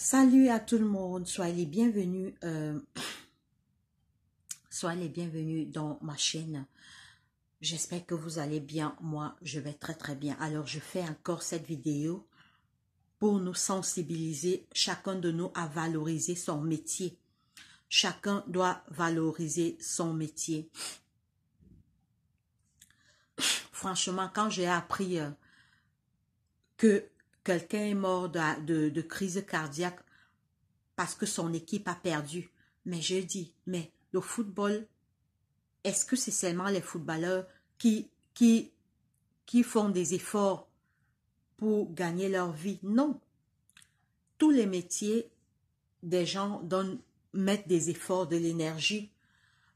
Salut à tout le monde, soyez les bienvenus dans ma chaîne. J'espère que vous allez bien, moi je vais très très bien. Alors je fais encore cette vidéo pour nous sensibiliser, chacun de nous à valoriser son métier. Chacun doit valoriser son métier. Franchement, quand j'ai appris que quelqu'un est mort de crise cardiaque parce que son équipe a perdu, mais je dis, mais le football, est-ce que c'est seulement les footballeurs qui font des efforts pour gagner leur vie? Non. Tous les métiers, des gens mettent des efforts, de l'énergie.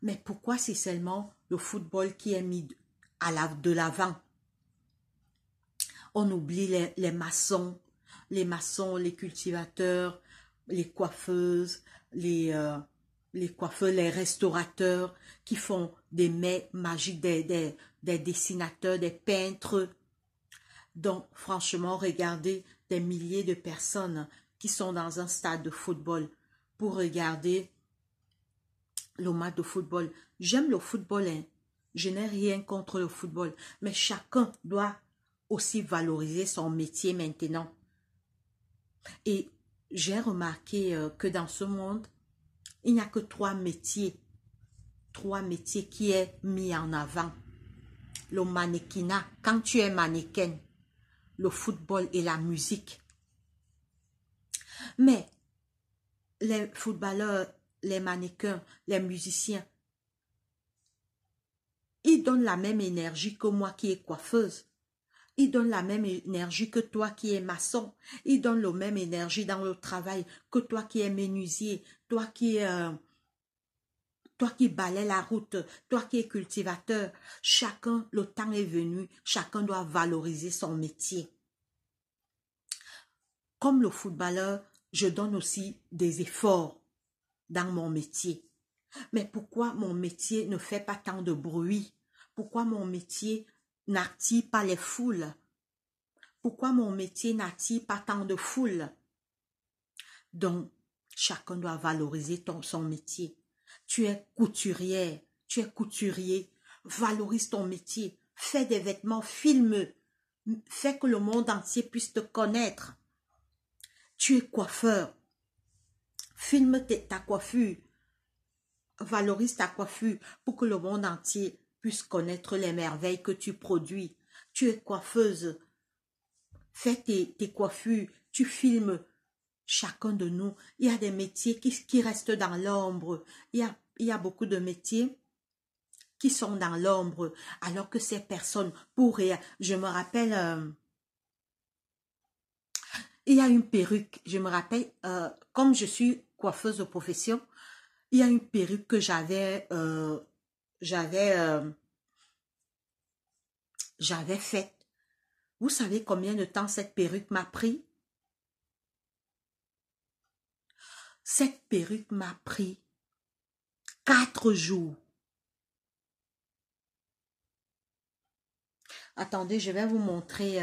Mais pourquoi c'est seulement le football qui est mis de l'avant? On oublie les maçons, les cultivateurs, les coiffeuses, les coiffeurs, les restaurateurs qui font des mets magiques, des dessinateurs, des peintres. Donc, franchement, regardez des milliers de personnes qui sont dans un stade de football pour regarder le match de football. J'aime le football, hein. Je n'ai rien contre le football, mais chacun doit aussi valoriser son métier maintenant. Et j'ai remarqué que dans ce monde, il n'y a que trois métiers qui est mis en avant. Le mannequinat, quand tu es mannequin, le football et la musique. Mais les footballeurs, les mannequins, les musiciens, ils donnent la même énergie que moi qui est coiffeuse. Ils donnent la même énergie que toi qui es maçon. Ils donnent la même énergie dans le travail que toi qui es menuisier, toi qui balaie la route, toi qui es cultivateur. Chacun, le temps est venu, chacun doit valoriser son métier. Comme le footballeur, je donne aussi des efforts dans mon métier. Mais pourquoi mon métier ne fait pas tant de bruit? Pourquoi mon métier n'attire pas les foules? Pourquoi mon métier n'attire pas tant de foules? Donc, chacun doit valoriser son métier. Tu es couturière, tu es couturier, valorise ton métier, fais des vêtements, filme, fais que le monde entier puisse te connaître. Tu es coiffeur, filme ta coiffure, valorise ta coiffure pour que le monde entier puisse connaître les merveilles que tu produis. Tu es coiffeuse, fais tes coiffures, tu filmes. Chacun de nous, il y a des métiers qui restent dans l'ombre. Il y a beaucoup de métiers qui sont dans l'ombre, alors que ces personnes pourraient... Je me rappelle, il y a une perruque, je me rappelle, comme je suis coiffeuse de profession, il y a une perruque que j'avais faite. Vous savez combien de temps cette perruque m'a pris? Cette perruque m'a pris 4 jours. Attendez, je vais vous montrer.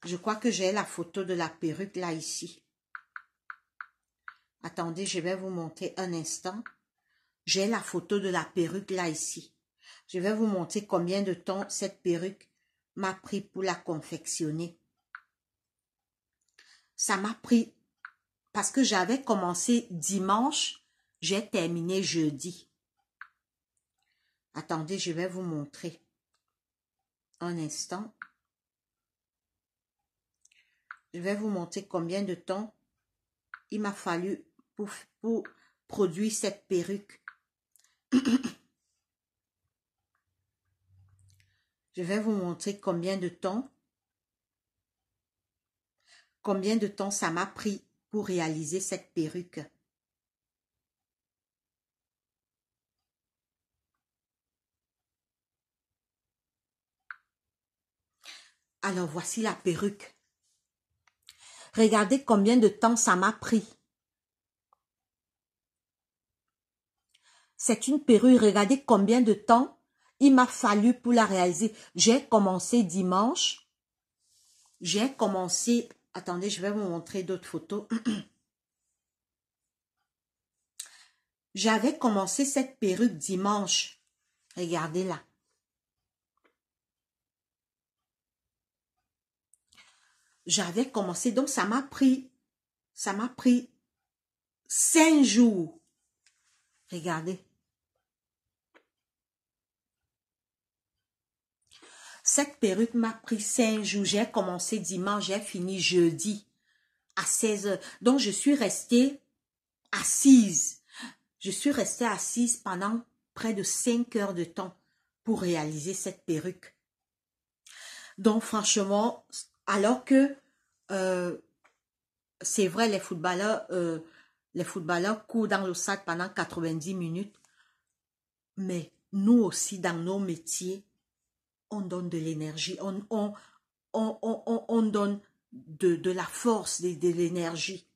Je crois que j'ai la photo de la perruque là, ici. Attendez, je vais vous montrer un instant. J'ai la photo de la perruque là, ici. Je vais vous montrer combien de temps cette perruque m'a pris pour la confectionner. Ça m'a pris... Parce que j'avais commencé dimanche, j'ai terminé jeudi. Attendez, je vais vous montrer. Un instant. Je vais vous montrer combien de temps il m'a fallu pour produire cette perruque. Je vais vous montrer combien de temps ça m'a pris pour réaliser cette perruque. Alors, voici la perruque. Regardez combien de temps ça m'a pris. C'est une perruque. Regardez combien de temps il m'a fallu pour la réaliser. J'ai commencé dimanche. J'ai commencé... Attendez, je vais vous montrer d'autres photos. J'avais commencé cette perruque dimanche. Regardez là. J'avais commencé, donc ça m'a pris 5 jours. Regardez. Cette perruque m'a pris 5 jours. J'ai commencé dimanche, j'ai fini jeudi à 16 heures. Donc, je suis restée assise. Je suis restée assise pendant près de 5 heures de temps pour réaliser cette perruque. Donc, franchement, alors que c'est vrai, les footballeurs courent dans le stade pendant 90 minutes, mais nous aussi, dans nos métiers, on donne de l'énergie, on donne de la force, de l'énergie.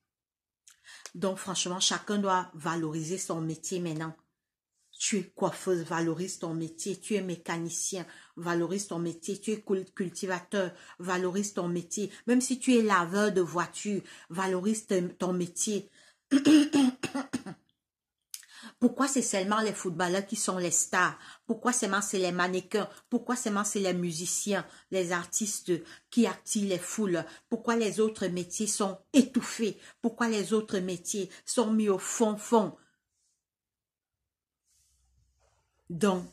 Donc, franchement, chacun doit valoriser son métier maintenant. Tu es coiffeuse, valorise ton métier. Tu es mécanicien, valorise ton métier. Tu es cultivateur, valorise ton métier. Même si tu es laveur de voiture, valorise ton métier. Pourquoi c'est seulement les footballeurs qui sont les stars? Pourquoi seulement c'est les mannequins? Pourquoi seulement c'est les musiciens, les artistes qui attirent les foules? Pourquoi les autres métiers sont étouffés? Pourquoi les autres métiers sont mis au fond? Donc,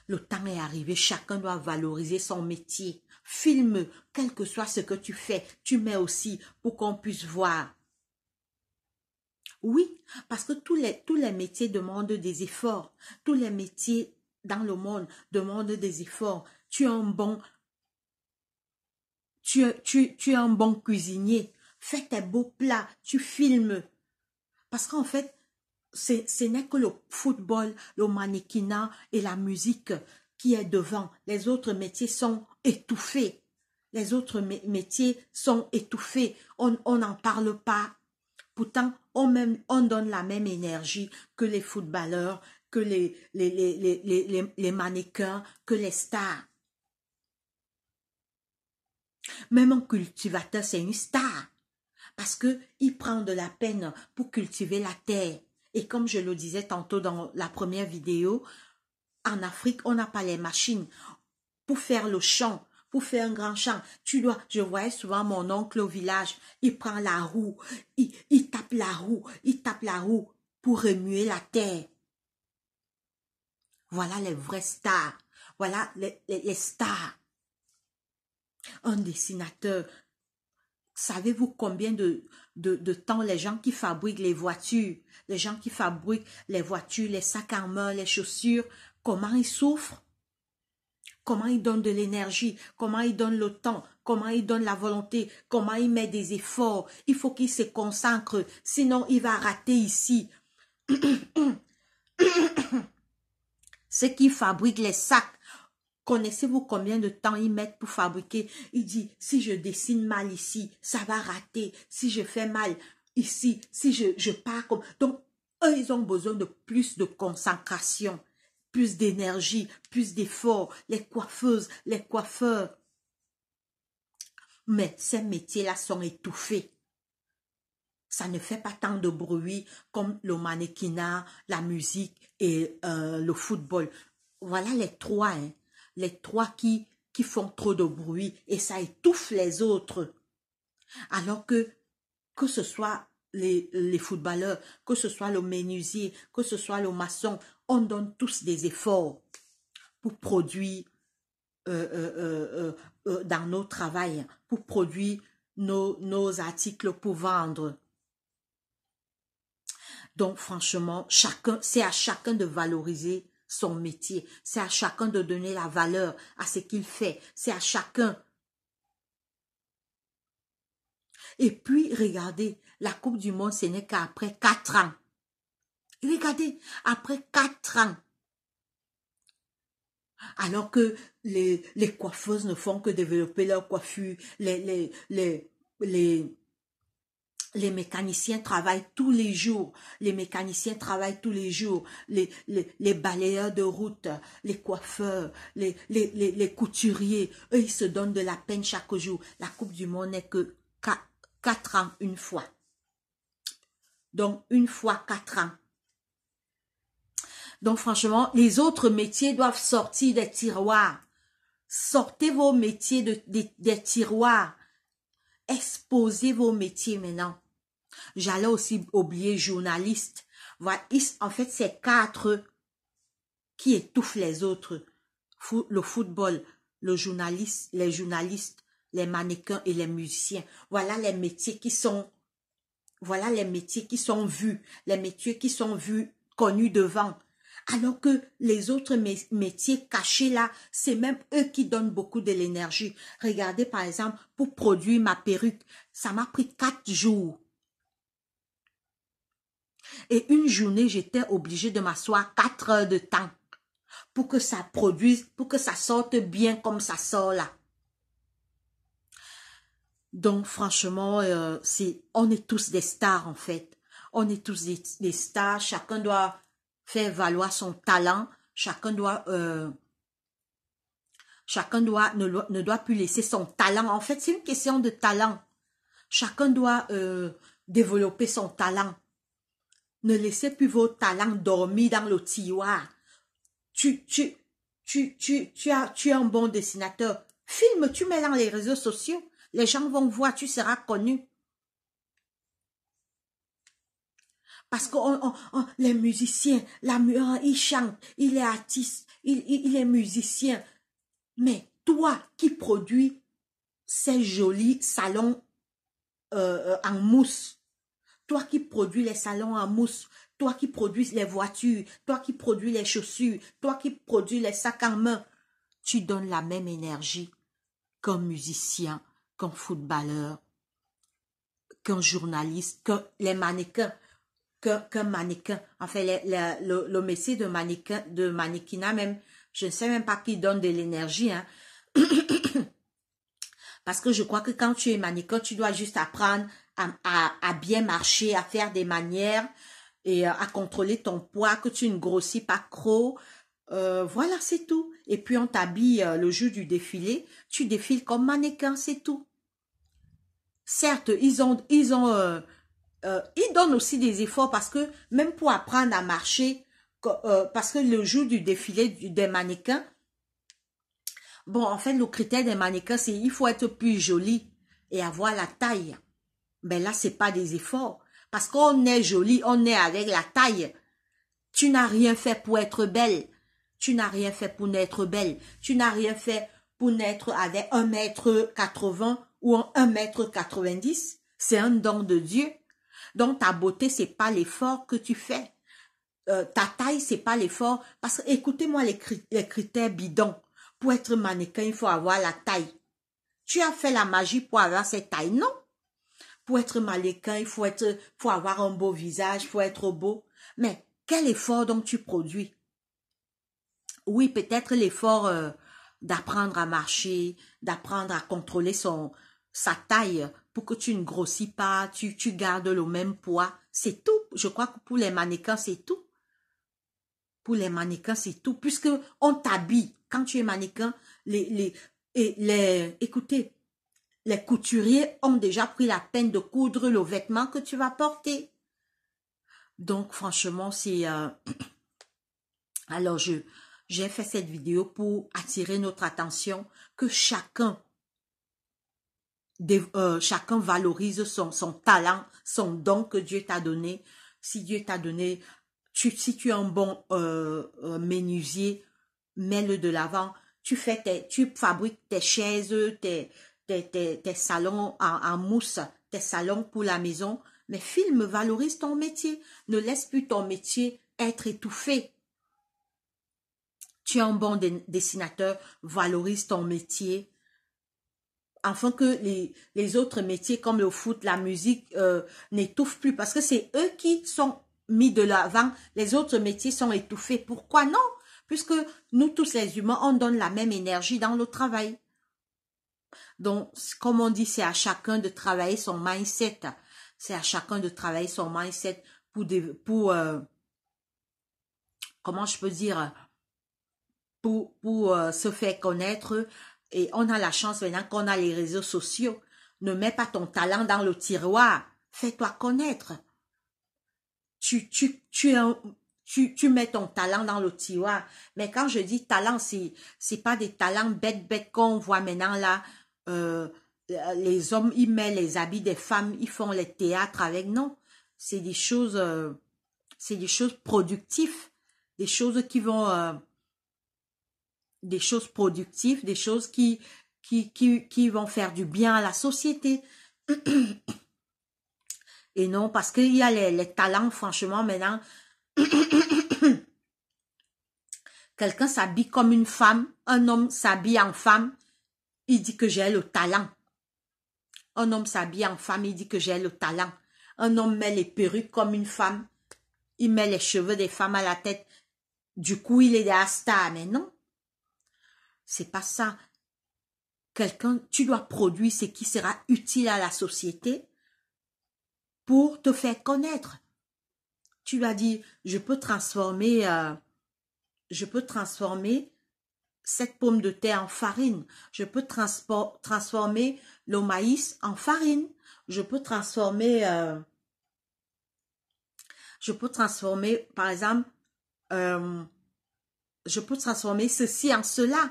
le temps est arrivé, chacun doit valoriser son métier. Filme, quel que soit ce que tu fais, tu mets aussi pour qu'on puisse voir. Oui, parce que tous les métiers demandent des efforts. Tous les métiers dans le monde demandent des efforts. Tu es un bon, tu es un bon cuisinier. Fais tes beaux plats, tu filmes. Parce qu'en fait, ce n'est que le football, le mannequinat et la musique qui est devant. Les autres métiers sont étouffés. Les autres métiers sont étouffés. On n'en parle pas. Pourtant, on donne la même énergie que les footballeurs, que les mannequins, que les stars. Même un cultivateur, c'est une star. Parce qu'il prend de la peine pour cultiver la terre. Et comme je le disais tantôt dans la première vidéo, en Afrique, on n'a pas les machines pour faire le champ, pour faire un grand champ. Je voyais souvent mon oncle au village, il prend la roue, il tape la roue pour remuer la terre. Voilà les vrais stars. Voilà les stars. Un dessinateur. Savez-vous combien de temps les gens qui fabriquent les voitures, les gens qui fabriquent les voitures, les sacs à main, les chaussures, comment ils souffrent? Comment ils donnent de l'énergie, comment ils donnent le temps, comment ils donnent la volonté, comment ils mettent des efforts. Il faut qu'ils se concentrent, sinon il va rater ici. Ceux qui fabriquent les sacs, connaissez-vous combien de temps ils mettent pour fabriquer? Il dit, si je dessine mal ici, ça va rater. Si je fais mal ici, si je pars comme... Donc, eux, ils ont besoin de plus de concentration, plus d'énergie, plus d'efforts. Les coiffeuses, les coiffeurs. Mais ces métiers-là sont étouffés. Ça ne fait pas tant de bruit comme le mannequinat, la musique et le football. Voilà les trois, hein. Les trois qui font trop de bruit et ça étouffe les autres. Alors que ce soit les footballeurs, que ce soit le menuisier, que ce soit le maçon, on donne tous des efforts pour produire dans nos travails, pour produire nos articles pour vendre. Donc franchement, c'est à chacun de valoriser son métier. C'est à chacun de donner la valeur à ce qu'il fait. C'est à chacun. Et puis, regardez, la Coupe du Monde, ce n'est qu'après 4 ans. Regardez, après 4 ans. Alors que les coiffeuses ne font que développer leur coiffure, les mécaniciens travaillent tous les jours. Les mécaniciens travaillent tous les jours. Les balayeurs de route, les coiffeurs, les couturiers, eux, ils se donnent de la peine chaque jour. La Coupe du Monde n'est que 4 ans une fois. Donc, une fois 4 ans. Donc franchement, les autres métiers doivent sortir des tiroirs. Sortez vos métiers des tiroirs. Exposez vos métiers maintenant. J'allais aussi oublier journaliste. Voilà, en fait, c'est 4 qui étouffent les autres. Le football, les journalistes, les mannequins et les musiciens. Voilà les métiers qui sont vus, les métiers qui sont vus, connus devant. Alors que les autres métiers cachés là, c'est même eux qui donnent beaucoup de l'énergie. Regardez par exemple, pour produire ma perruque, ça m'a pris 4 jours. Et une journée, j'étais obligée de m'asseoir 4 heures de temps pour que ça produise, pour que ça sorte bien comme ça sort là. Donc franchement, on est tous des stars en fait. On est tous des stars, chacun doit faire valoir son talent, chacun ne doit plus laisser son talent. En fait, c'est une question de talent. Chacun doit développer son talent. Ne laissez plus vos talents dormir dans le tiroir. Tu es un bon dessinateur. Filme, tu mets dans les réseaux sociaux. Les gens vont voir, tu seras connu. Parce que les musiciens, il chante, il est artiste, il est musicien. Mais toi qui produis ces jolis salons en mousse, toi qui produis les salons en mousse, toi qui produis les voitures, toi qui produis les chaussures, toi qui produis les sacs en main, tu donnes la même énergie qu'un musicien, qu'un footballeur, qu'un journaliste, que les mannequins, qu'un mannequin. En fait, le métier de mannequinat même, je ne sais même pas qui donne de l'énergie, hein. Parce que je crois que quand tu es mannequin, tu dois juste apprendre à bien marcher, à faire des manières et à contrôler ton poids, que tu ne grossis pas trop. Voilà, c'est tout. Et puis on t'habille le jour du défilé, tu défiles comme mannequin, c'est tout. Certes, ils donnent aussi des efforts parce que même pour apprendre à marcher, parce que le jour du défilé des mannequins, bon, en fait, le critère des mannequins, c'est il faut être plus joli et avoir la taille. Mais là, c'est pas des efforts. Parce qu'on est joli, on est avec la taille. Tu n'as rien fait pour être belle. Tu n'as rien fait pour naître belle. Tu n'as rien fait pour naître avec 1,80 m ou 1,90 m. C'est un don de Dieu. Donc, ta beauté, c'est pas l'effort que tu fais. Ta taille, c'est pas l'effort. Parce que, écoutez-moi les critères bidons. Pour être mannequin, il faut avoir la taille. Tu as fait la magie pour avoir cette taille, non? Pour être mannequin, il faut avoir un beau visage, il faut être beau. Mais quel effort donc tu produis? Oui, peut-être l'effort d'apprendre à marcher, d'apprendre à contrôler sa taille pour que tu ne grossis pas, tu gardes le même poids. C'est tout. Je crois que pour les mannequins, c'est tout. Pour les mannequins, c'est tout. Puisque on t'habille. Quand tu es mannequin, écoutez, les couturiers ont déjà pris la peine de coudre le vêtement que tu vas porter. Donc, franchement, c'est... Alors, j'ai fait cette vidéo pour attirer notre attention que chacun valorise son talent, son don que Dieu t'a donné. Si Dieu t'a donné, si tu es un bon menuisier, mets-le de l'avant. Tu fabriques tes chaises, tes salons en mousse, tes salons pour la maison. Mais filme, valorise ton métier. Ne laisse plus ton métier être étouffé. Tu es un bon dessinateur, valorise ton métier. Afin que les autres métiers comme le foot, la musique n'étouffent plus. Parce que c'est eux qui sont mis de l'avant. Les autres métiers sont étouffés. Pourquoi non? Puisque nous tous les humains, on donne la même énergie dans le travail. Donc, comme on dit, c'est à chacun de travailler son mindset. C'est à chacun de travailler son mindset pour comment je peux dire, pour se faire connaître. Et on a la chance maintenant qu'on a les réseaux sociaux. Ne mets pas ton talent dans le tiroir. Fais-toi connaître. Tu tu mets ton talent dans le tiroir. Mais quand je dis talent, c'est pas des talents bêtes qu'on voit maintenant là. Les hommes, ils mettent les habits des femmes, ils font les théâtres avec. Non, c'est des choses productives, des choses qui vont, des choses productives, des choses qui vont faire du bien à la société. Et non, parce qu'il y a les talents, franchement, maintenant, quelqu'un s'habille comme une femme, un homme s'habille en femme, il dit que j'ai le talent. Un homme s'habille en femme, il dit que j'ai le talent. Un homme met les perruques comme une femme, il met les cheveux des femmes à la tête, du coup il est des stars. Mais non, c'est pas ça. Quelqu'un, tu dois produire ce qui sera utile à la société pour te faire connaître. Tu dois dire, je peux transformer cette pomme de terre en farine. Je peux transformer le maïs en farine. Je peux transformer, par exemple, je peux transformer ceci en cela.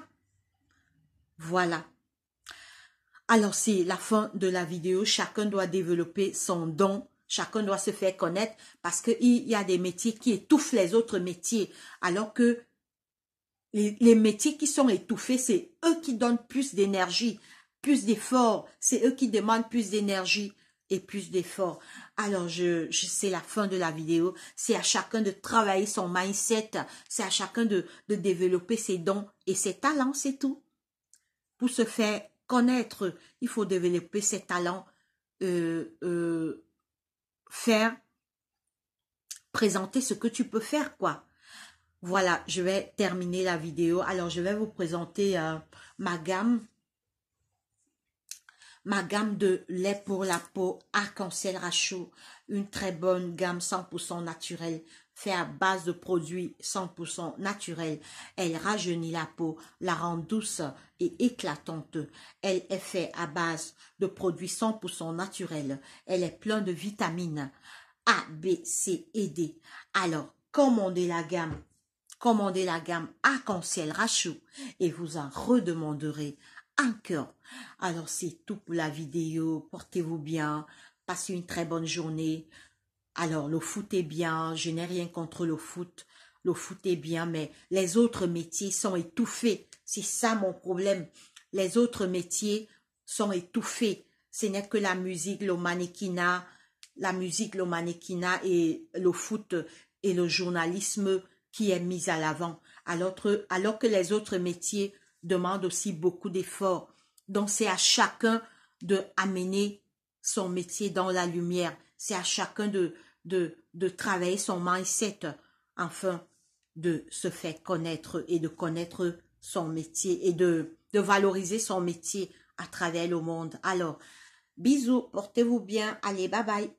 Voilà. Alors, c'est la fin de la vidéo. Chacun doit développer son don. Chacun doit se faire connaître parce qu'il y a des métiers qui étouffent les autres métiers. Alors que les métiers qui sont étouffés, c'est eux qui donnent plus d'énergie, plus d'efforts. C'est eux qui demandent plus d'énergie et plus d'efforts. Alors, c'est la fin de la vidéo. C'est à chacun de travailler son mindset. C'est à chacun de développer ses dons et ses talents, c'est tout. Pour se faire connaître, il faut développer ses talents, présenter ce que tu peux faire, quoi. Voilà, je vais terminer la vidéo. Alors, je vais vous présenter ma gamme de lait pour la peau Arc-en-Ciel Rachou. Une très bonne gamme 100% naturelle, fait à base de produits 100% naturels. Elle rajeunit la peau, la rend douce et éclatante. Elle est faite à base de produits 100% naturels. Elle est pleine de vitamines A, B, C et D. Alors, commandez la gamme Arc-en-Ciel Rachou et vous en redemanderez encore. Alors, c'est tout pour la vidéo. Portez-vous bien. Passez une très bonne journée. Alors, le foot est bien. Je n'ai rien contre le foot. Le foot est bien, mais les autres métiers sont étouffés. C'est ça mon problème. Les autres métiers sont étouffés. Ce n'est que la musique, le mannequinat, et le foot et le journalisme qui est mis à l'avant. Alors que les autres métiers demandent aussi beaucoup d'efforts. Donc, c'est à chacun de amener son métier dans la lumière. C'est à chacun de travailler son mindset afin de se faire connaître et de connaître son métier et de valoriser son métier à travers le monde. Alors, bisous, portez-vous bien. Allez, bye bye.